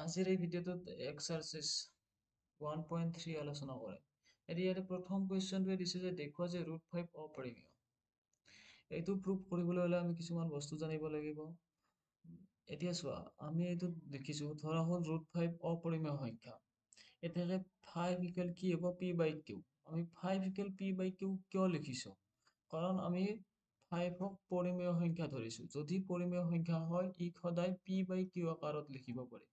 আজিৰ এই ভিডিঅ'টোত এক্সাৰচাইজ 1.3 আলোচনা কৰে। ইয়াৰে প্ৰথম কুৱেশ্যনটোৱে দিছে যে দেখুওৱা যে √5 অপৰিমেয়। এইটো প্ৰুভ কৰিবলৈ হ'লে আমি কিছুমান বস্তু জানিব লাগিব। এতিয়া চোৱা, আমি এইটোত দেখিছোঁ ধৰা হ'ল √5 অপৰিমেয় সংখ্যা। এতিয়া 5 ইকুৱেল কি হ'ব p/q। আমি 5 ইকুৱেল p/q কিয় লিখিছোঁ? কাৰণ আমি 5ক পৰিমেয় সংখ্যা ধৰিছোঁ। যদি পৰিমেয় সংখ্যা হয় ই সদায় p/q আকাৰত লিখিব পাৰি।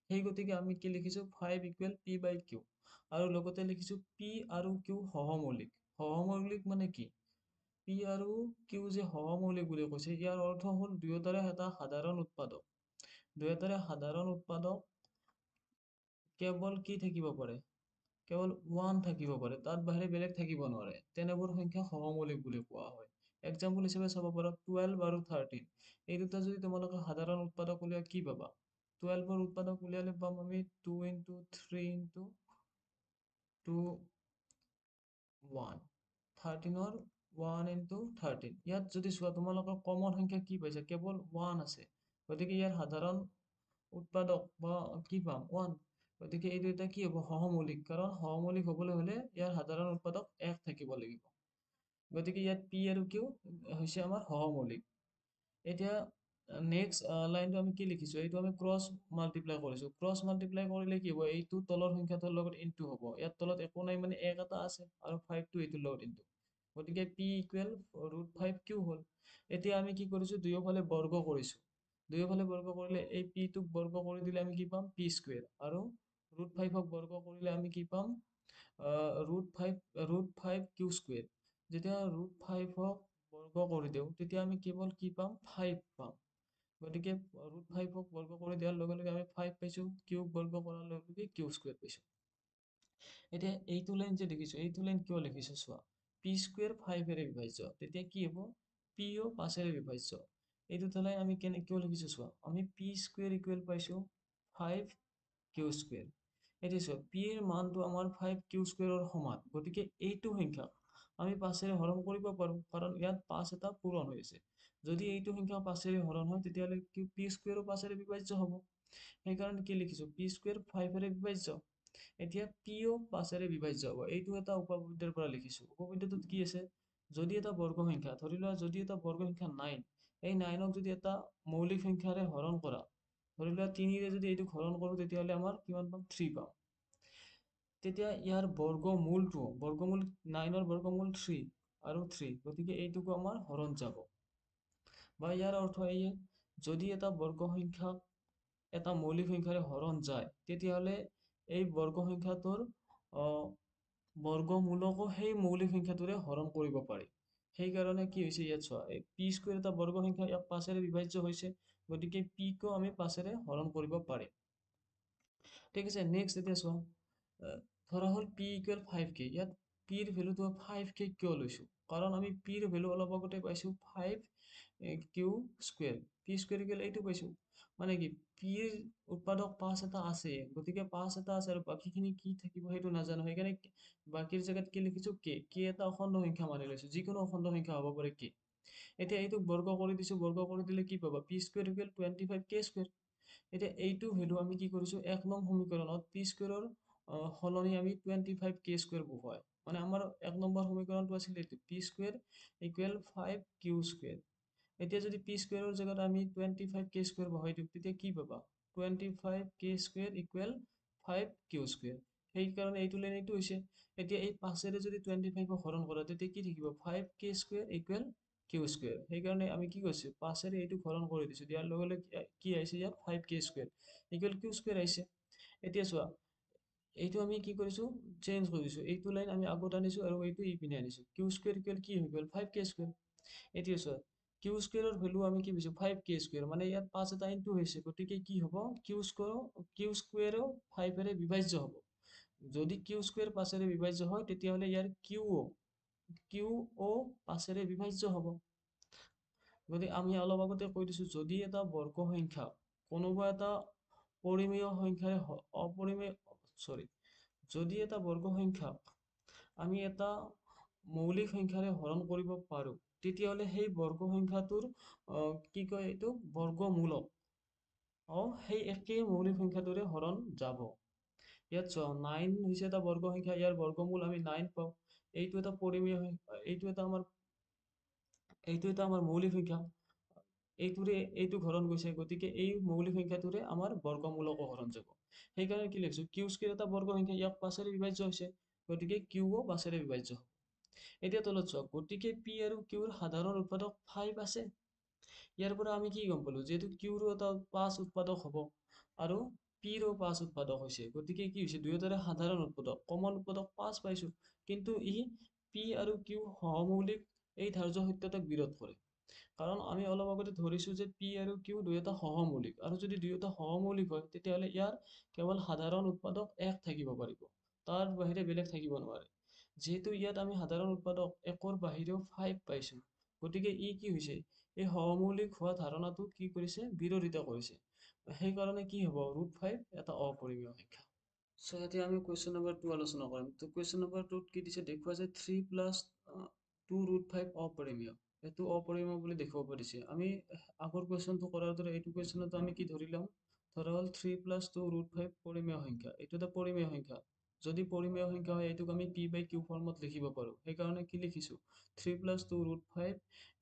সেই গতিকে আমি কি লিখিছোঁ 5 ইকুৱেল p/q আৰু লগতে লিখিছোঁ p আৰু q সহমৌলিক। সহমৌলিক মানে কি? p আৰু q যে সহমৌলিক বুলি কৈছে ইয়াৰ অৰ্থ হ'ল দুয়োটাৰে এটা সাধাৰণ উৎপাদক। দুয়োটাৰে সাধাৰণ উৎপাদক কেৱল কি থাকিব পাৰে? কেৱল 1 থাকিব পাৰে, তাত বাহিৰে বেলেগ থাকিব নোৱাৰে। তেনেবোৰ সংখ্যা সহমৌলিক বুলি কোৱা হয়। এক্সাম্পল হিচাপে চাব পাৰা 12 আৰু 13। এই দুটা যদি তোমালোকে সাধাৰণ উৎপাদক উলিওৱা কি পাবা? 12ৰ উৎপাদক উলিয়ালে পাম আমি 2 × 3 × 2 1। 13ৰ 1 × 13। ইয়াত যদি চোৱা তোমালোকৰ কমন সংখ্যা কি পাইছা? কেৱল 1 আছে। গতিকে ইয়াৰ সাধাৰণ উৎপাদক বা কি পাম? 1। গতিকে এইটো এটা কি হ'ব? সহমৌলিক। কাৰণ সহমৌলিক হ'বলৈ হ'লে ইয়াৰ সাধাৰণ উৎপাদক 1 থাকিব লাগিব। গতিকে ইয়াত p আৰু q হৈছে আমাৰ সহমৌলিক। এতিয়া নেক্সট লাইনটো আমি কি লিখিছোঁ? এইটো আমি ক্ৰছ মাল্টিপ্লাই কৰিছোঁ। ক্ৰছ মাল্টিপ্লাই কৰিলে কি হ'ব? এইটো তলৰ সংখ্যাটোৰ লগত ইনটু হ'ব। ইয়াত তলত একো নাই মানে 1 এটা আছে আৰু 5টো এইটোৰ লগত ইনটু। গতিকে p ইকুৱেল √5q হ'ল। এতিয়া আমি কি কৰিছোঁ? দুয়োফালে বৰ্গ কৰিছোঁ। দুয়োফালে বৰ্গ কৰিলে এই pটোক বৰ্গ কৰি দিলে আমি কি পাম? p² আৰু √5ক বৰ্গ কৰিলে আমি কি পাম? √5q²। যেতিয়া √5ক বৰ্গ কৰি দিওঁ তেতিয়া আমি কেৱল কি পাম? 5 পাম। গতিকে √5ক বৰ্গ কৰি দিয়াৰ লগে লগে আমি 5 পাইছোঁ, কিউক বৰ্গ কৰাৰ লগে লগে q² পাইছোঁ। এতিয়া এইটো লাইন যে দেখিছোঁ, এইটো লাইন কিয় লিখিছোঁ চোৱা। p² 5ৰে বিভাজ্য। তেতিয়া কি হ'ব? pও 5ৰে বিভাজ্য। এইটো লাইন আমি কিয় লিখিছোঁ চোৱা। আমি p² ইকুৱেল পাইছোঁ 5q²। এতিয়া চোৱা, p ৰ মানটো আমাৰ 5q² সমান। গতিকে এইটো সংখ্যা আমি 5ৰে হৰণ কৰিব পাৰোঁ, কাৰণ ইয়াত 5 এটা পূৰণ হৈ আছে। যদি এইটো সংখ্যা 5ৰে হৰণ হয় তেতিয়াহ'লে p² 5ৰে বিভাজ্য হ'ব। সেইকাৰণে কি লিখিছোঁ? p² 5ৰে বিভাজ্য। এতিয়া pও 5ৰে বিভাজ্য হ'ব। এইটো এটা উপপাদ্যৰ পৰা লিখিছোঁ। উপপাদ্যটোত কি আছে? যদি এটা বৰ্গ সংখ্যা, ধৰি লোৱা যদি এটা বৰ্গ সংখ্যা 9, এই 9ক যদি এটা মৌলিক সংখ্যাৰে হৰণ কৰা, ধৰি লোৱা 3ৰে যদি এইটোক হৰণ কৰোঁ তেতিয়াহ'লে আমাৰ কিমান পাম? 3 পাম। তেতিয়া ইয়াৰ বৰ্গমূল 9ৰ বৰ্গমূল 3 আৰু 3। গতিকে এইটোকো আমাৰ হৰণ যাব। বা ইয়াৰ অৰ্থ এইয়ে, যদি এটা বৰ্গ সংখ্যাক এটা মৌলিক সংখ্যাৰে হৰণ যায়, তেতিয়াহ'লে এই বৰ্গ সংখ্যাটোৰ বৰ্গমূলকো সেই মৌলিক সংখ্যাটোৰে হৰণ কৰিব পাৰি। সেইকাৰণে কি হৈছে ইয়াত চোৱা, এই p² এটা বৰ্গ সংখ্যা ইয়াক 5ৰে বিভাজ্য হৈছে। গতিকে pকো আমি 5ৰে হৰণ কৰিব পাৰিম। ঠিক আছে, নেক্সট এতিয়া চোৱা। ধৰা হ'ল p ইকুৱেল 5k। ইয়াত p ৰ ভেলুটো 5k কিয় লৈছোঁ? কাৰণ আমি p ৰ ভেলু অলপ আগতে পাইছোঁ 5q²। p² ইকুৱেল এইটো পাইছোঁ। মানে কি p ৰ উৎপাদক 5 এটা আছে, গতিকে 5 এটা আছে আৰু বাকীখিনি কি থাকিব সেইটো নাজানো। সেইকাৰণে বাকীৰ জেগাত কি লিখিছোঁ? k এটা অখণ্ড সংখ্যা মানি লৈছোঁ। যিকোনো অখণ্ড সংখ্যা হ'ব পাৰে k। এতিয়া এইটোক বৰ্গ কৰি দিছোঁ, বৰ্গ কৰি দিলে কি পাবা? p² equal 25k²। এতিয়া এইটো ভেলু আমি কি কৰিছোঁ? 1 নং সমীকৰণত p² সলনি আমি 25k² বহুৱাই। মানে আমাৰ 1 নম্বৰ সমীকৰণটো আছিল এইটো p² ইকুৱেল 5q²। এতিয়া যদি p² জেগাত আমি 25k² বহাই দিওঁ তেতিয়া কি পাবা? 25k² equal 5q²। সেইকাৰণে এইটো লাইন এইটো হৈছে। এতিয়া এই 5ৰে যদি 25ক হৰণ কৰা তেতিয়া কি থাকিব? 5k² equal q²। সেইকাৰণে আমি কি কৰিছোঁ? 5ৰে এইটো হৰণ কৰি দিছোঁ। দিয়াৰ লগে লগে কি আহিছে ইয়াত? 5k² ইকুৱেল q² আহিছে। এতিয়া চোৱা, এইটো আমি কি কৰিছোঁ? চেঞ্জ কৰিছোঁ। এইটো লাইন আমি আগত আনিছোঁ আৰু এইটো ইপিনে আনিছোঁ। q² ইকুৱেল কি হৈ গ'ল? 5k²। এতিয়া চোৱা, q² ৰ ভেলু আমি কি পাইছোঁ? 5k²। মানে ইয়াত 5 এটা ইনটু হৈছে। গতিকে কি হ'ব? q² ও 5ৰে বিভাজ্য হ'ব। যদি q² 5ৰে বিভাজ্য হয় তেতিয়াহ'লে ইয়াৰ q ও 5ৰে বিভাজ্য হ'ব। গতিকে আমি অলপ আগতে কৈ দিছোঁ, যদি এটা বৰ্গ সংখ্যা কোনোবা এটা পৰিমেয় সংখ্যাৰে যদি এটা বৰ্গ সংখ্যাক আমি এটা মৌলিক সংখ্যাৰে হৰণ কৰিব পাৰোঁ, তেতিয়াহ'লে সেই বৰ্গ সংখ্যাটোৰ কি কয় এইটো? বৰ্গমূলক। সেই একেই মৌলিক সংখ্যাটোৰে হৰণ যাব। ইয়াত চোৱা 9 হৈছে এটা বৰ্গ সংখ্যা, ইয়াৰ বৰ্গমূল আমি 9 পাওঁ। এইটো এটা পৰিমেয় সংখ্যা, এইটো এটা আমাৰ মৌলিক সংখ্যা। এইটো হৰণ গৈছে, গতিকে এই মৌলিক সংখ্যাটোৰে আমাৰ বৰ্গমূলকো হৰণ যাব। সেইকাৰণে কি লিখিছো, কিউ স্কুৱেৰ এটা বৰ্গ সংখ্যা, ইয়াক 5ৰে বিভাজ্য হৈছে, গতিকে কিউও 5ৰে বিভাজ্য। এতিয়া তলত চাওক, গতিকে পি আৰু কিউৰ সাধাৰণ উৎপাদক 5 আছে। ইয়াৰ পৰা আমি কি গম পালো, যিহেতু কিউৰো এটা 5 উৎপাদক হ'ব আৰু পিৰো 5 উৎপাদক হৈছে, গতিকে কি হৈছে, দুয়োটাৰে সাধাৰণ উৎপাদক কমন উৎপাদক 5 পাইছো। কিন্তু ই পি আৰু কিউ সহমৌলিক এই ধাৰ্য সত্যতাক বিৰোধ কৰে। কাৰণ আমি অলপ আগতে ধৰিছো যে পি আৰু কিউ দুয়োটা সহমৌলিক, আৰু যদি দুয়োটা সহমৌলিক হয় তেতিয়াহ'লে ইয়াৰ কেৱল সাধাৰণ উৎপাদক 1 থাকিব পাৰিব, তাৰ বাহিৰে বেলেগ থাকিব নোৱাৰে। যিহেতু ইয়াত আমি সাধাৰণ উৎপাদক 1ৰ বাহিৰেও 5 পাইছো, গতিকে ই কি হৈছে, এই সহমৌলিক হোৱা ধাৰণাটো কি কৰিছে, বিৰোধিতা কৰিছে। সেইকাৰণে কি হ'ব, √5 এটা অপৰিমেয় সংখ্যা। চ' এতিয়া আমি কুৱেশ্যন নম্বৰ 2 আলোচনা কৰিম। তো কুৱেশ্যন নম্বৰ 2ত কি দিছে, দেখুওৱা যে 3 প্লাছ 2√5 অপৰিমেয়। এইটো অপৰিমেয় বুলি দেখুৱাব দিছে। আমি আগৰ কুৱেশ্যনটো কৰাৰ দৰে এইটো কুৱেশ্যনতো আমি কি ধৰি লম, ধৰা হ'ল 3 প্লাছ 2√5 পৰিমেয় সংখ্যা। এইটো এটা পৰিমেয় সংখ্যা। যদি পৰিমেয় সংখ্যা হয়, এইটোক আমি পি বাই কিউ ফৰ্মত লিখিব পাৰোঁ। সেইকাৰণে কি লিখিছোঁ, 3 প্লাছ 2√5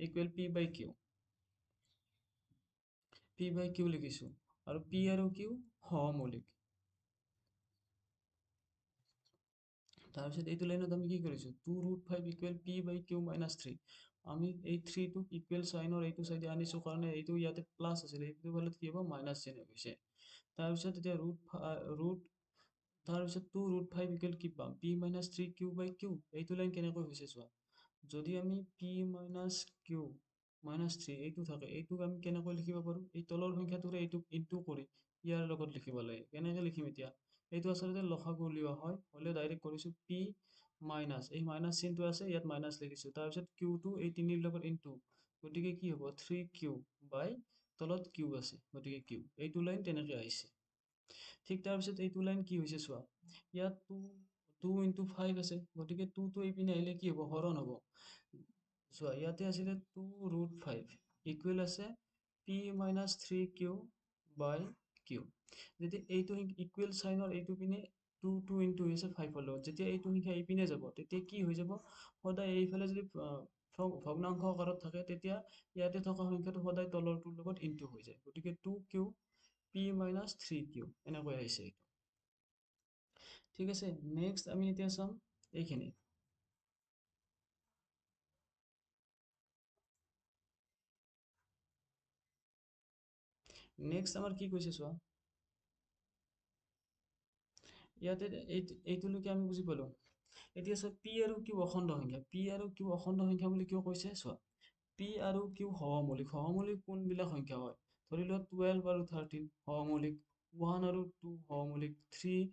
ইকুৱেল পি বাই কিউ। পি বাই কিউ লিখিছোঁ। আৰু পি আৰু কিউ সহমৌলিক। তাৰপিছত এইটো লাইনত আমি কি কৰিছোঁ, 2√5 ইকুৱেল পি বাই কিউ মাইনাছ 3। আমি এই 3টোক ইকুৱেল চাইনৰ এইটো চাইডে আনিছোঁ কাৰণে এইটো ইয়াতে প্লাছ আছিলে, এইটো ফালত কি হ'ব, মাইনাছ চিন হৈ গৈছে। তাৰপিছত এতিয়া তাৰপিছত 2√5 ইকুৱেল কি পাম, পি মাইনাছ 3 কিউ বাই কিউ। এইটো লাইন কেনেকৈ হৈছে চোৱা, যদি আমি পি মাইনাছ কিউ মাইনাছ 3 এইটো থাকে, এইটোক আমি কেনেকৈ লিখিব পাৰোঁ, এই তলৰ সংখ্যাটোৰে এইটোক ইনটু কৰি ইয়াৰ লগত লিখিব লাগে। কেনেকৈ লিখিম এতিয়া, এইটো আচলতে লসাগু উলিওৱা হয়, হ'লে ডাইৰেক্ট কৰিছোঁ পি মাইনাছ, এই মাইনাছ চিনটো আছে, ইয়াত মাইনাছ লিখিছোঁ। তাৰপিছত কিউটো এই 3ৰ লগত ইনটু, গতিকে কি হ'ব, 3 কিউ বাই তলত কিউ আছে, গতিকে কিউ। এইটো লাইন তেনেকৈ আহিছে। ঠিক তাৰপিছত এইটো লাইন কি হৈছে চোৱা, ইয়াত 2 ইনটু 5 আছে, গতিকে 2টো এইপিনে আহিলে কি হ'ব, হৰণ হ'ব। চোৱা, ইয়াতে আছিলে 2√5 ইকুৱেল আছে পি মাইনাছ 3 কিউ বাই কিউ। যদি এইটো ইকুৱেল চাইনৰ এইটো পিনে 2 ইনটু হৈছে 5ৰ লগত, যেতিয়া এইটো সংখ্যা এইপিনে যাব, তেতিয়া কি হৈ যাব, সদায় এইফালে যদি ভগ্নাংশ আকাৰত থাকে, তেতিয়া ইয়াতে থকা সংখ্যাটো সদায় তলৰটোৰ লগত ইনটু হৈ যায়, গতিকে 2 কিউ পি মাইনাছ 3 কিউ এনেকৈ আহিছে। ঠিক আছে, নেক্সট আমি এতিয়া চাম এইখিনি। নেক্সট আমাৰ কি কৈছে চোৱা, ইয়াতে এইটোলৈকে আমি বুজি পালো। এতিয়া চোৱা, পি আৰু কিউ অখণ্ড সংখ্যা। পি আৰু কিউ অখণ্ড সংখ্যা বুলি কিয় কৈছে চোৱা, পি আৰু কিউ সহমৌলিক। সহমৌলিক কোনবিলাক সংখ্যা হয়, ধৰি লোৱা 12 আৰু 13 সহমৌলিক, 1 আৰু 2 সহমৌলিক, 3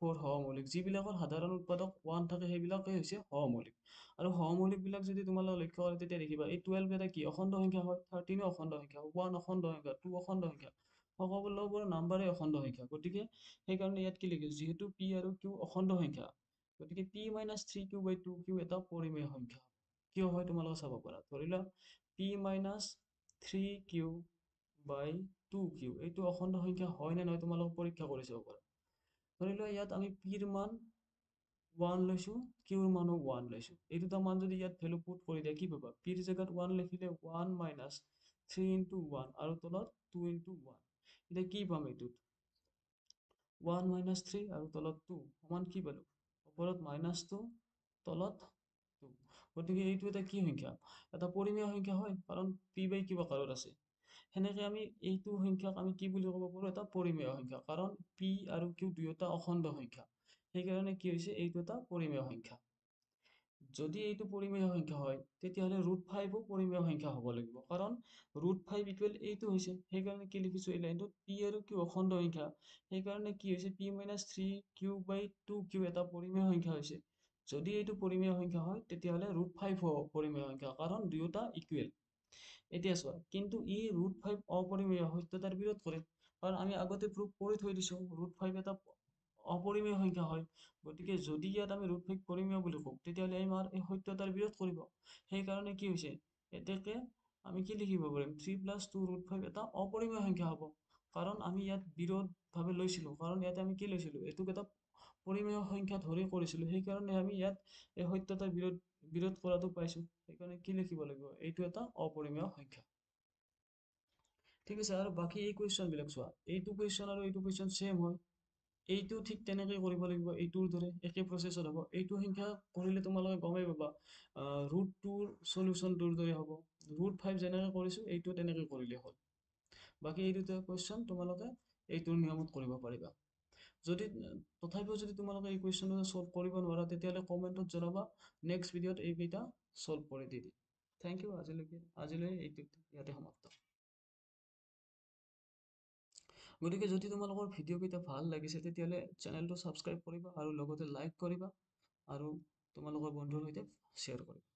4 সহমৌলিক। যিবিলাকৰ সাধাৰণ উৎপাদক 1 থাকে সেইবিলাকেই হৈছে সহমৌলিক। আৰু সহমৌলিক বিলাক যদি তোমালোকে লক্ষ্য কৰা, তেতিয়া দেখিবা এই 12 এটা কি অখণ্ড সংখ্যা হয়, 13 অখণ্ড সংখ্যা, 1 অখণ্ড সংখ্যা, 2 অখণ্ড সংখ্যা, সকলোবোৰ নাম্বাৰে অখণ্ড সংখ্যা। গতিকে সেইকাৰণে ইয়াত কি লিখিছো, যিহেতু পি আৰু কিউ অখণ্ড সংখ্যা, গতিকে পি মাইনাছ 3 কিউ বাই 2 কিউ এটা পৰিমেয় সংখ্যা। কিয় হয় তোমালোকে চাব পাৰা, ধৰি লোৱা পি মাইনাছ 3 কিউ বাই 2 কিউ এইটো অখণ্ড সংখ্যা হয় নে নহয় তোমালোকে পৰীক্ষা কৰি চাব পাৰা। ধৰি লোৱা ইয়াত আমি পিৰ মান 1 লৈছো, কিউৰ মানো 1 লৈছো। এই দুটা মান যদি ইয়াত ভেলু পুট কৰি দিয়া, কি পাবা, পিৰ জেগাত 1 লিখিলে 1 মাইনাছ 3 ইনটু 1 আৰু তলত 2 ইনটু 1। এতিয়া কি পাম, এইটোত 1 মাইনাছ 3 আৰু তলত 2 সমান কি পালো, ওপৰত মাইনাছ 2 তলত 2। গতিকে এইটো এটা কি সংখ্যা, এটা পৰিমেয় সংখ্যা হয়, কাৰণ পি বাই কিউ আকাৰত আছে। সেনেকে আমি এইটো সংখ্যাক আমি কি বুলি ক'ব পাৰো, এটা পৰিমেয় সংখ্যা, কাৰণ পি আৰু কিউ দুয়োটা অখণ্ড সংখ্যা। সেইকাৰণে কি হৈছে, এইটো এটা পৰিমেয় সংখ্যা। যদি এইটো পৰিমেয় সংখ্যা হয়, তেতিয়াহ'লে √5ও পৰিমেয় সংখ্যা হ'ব লাগিব, কাৰণ √5 ইকুৱেল এইটো হৈছে। সেইকাৰণে কি লিখিছো এই লাইনটোত, পি আৰু কিউ অখণ্ড সংখ্যা, সেইকাৰণে কি হৈছে, পি মাইনাছ 3 কিউ বাই 2 কিউ এটা পৰিমেয় সংখ্যা হৈছে। যদি এইটো পৰিমেয় সংখ্যা হয়, তেতিয়াহ'লে √5 হ'ব পৰিমেয় সংখ্যা, কাৰণ দুয়োটা ইকুৱেল। এতিয়া চোৱা, কিন্তু ই √5 অপৰিমেয় সত্যতাৰ বিৰোধ কৰে, কাৰণ আমি আগতে প্ৰুভ কৰি থৈ দিছো √5 এটা অপৰিমেয় সংখ্যা হয়। গতিকে যদি ইয়াত আমি √5 পৰিমেয় বুলি কওঁ, তেতিয়াহ'লে আমাৰ এই সত্যতাৰ বিৰোধ কৰিব। সেইকাৰণে কি হৈছে, এতেকে আমি কি লিখিব পাৰিম, 3 প্লাছ 2 √5 এটা অপৰিমেয় সংখ্যা হ'ব। কাৰণ আমি ইয়াত বিৰোধভাৱে লৈছিলোঁ, কাৰণ ইয়াতে আমি কি লৈছিলোঁ, এইটোক এটা পৰিমেয় সংখ্যা ধৰি কৰিছিলোঁ, সেইকাৰণে আমি ইয়াত এই সত্যতাৰ বিৰোধ কৰাটো পাইছোঁ। সেইকাৰণে কি লিখিব লাগিব, এইটো এটা অপৰিমেয় সংখ্যা। ঠিক আছে, আৰু বাকী এই কুৱেশ্যনবিলাক চোৱা, এইটো কুৱেশ্যন আৰু এইটো কুৱেশ্যন ছেম হয়। এইটো ঠিক তেনেকৈ কৰিব লাগিব, এইটোৰ দৰে একে প্ৰচেছত হ'ব। এইটো সংখ্যা কৰিলে তোমালোকে গমেই পাবা, ৰুট টুৰ চলিউশ্যনটোৰ দৰে হ'ব। √5 যেনেকৈ কৰিছোঁ, এইটো তেনেকৈ কৰিলে হ'ল। বাকী এই দুটা কুৱেশ্যন তোমালোকে এইটোৰ নিয়মত কৰিব পাৰিবা। যদি তথাপিও যদি তোমালোকে এই কুৱেশ্যনটো ছল্ভ কৰিব নোৱাৰা, তেতিয়াহ'লে কমেণ্টত জনাবা, নেক্সট ভিডিঅ'ত এইকেইটা ছল্ভ কৰি দি দিম। থেংক ইউ, আজিলৈ এইটো ইয়াতে সমাপ্ত। গতিকে যদি তোমালোকৰ ভিডিঅ'কেইটা ভাল লাগিছে, তেতিয়াহ'লে চেনেলটো ছাবস্ক্ৰাইব কৰিবা আৰু লগতে লাইক কৰিবা আৰু তোমালোকৰ বন্ধুৰ সৈতে শ্বেয়াৰ কৰিবা।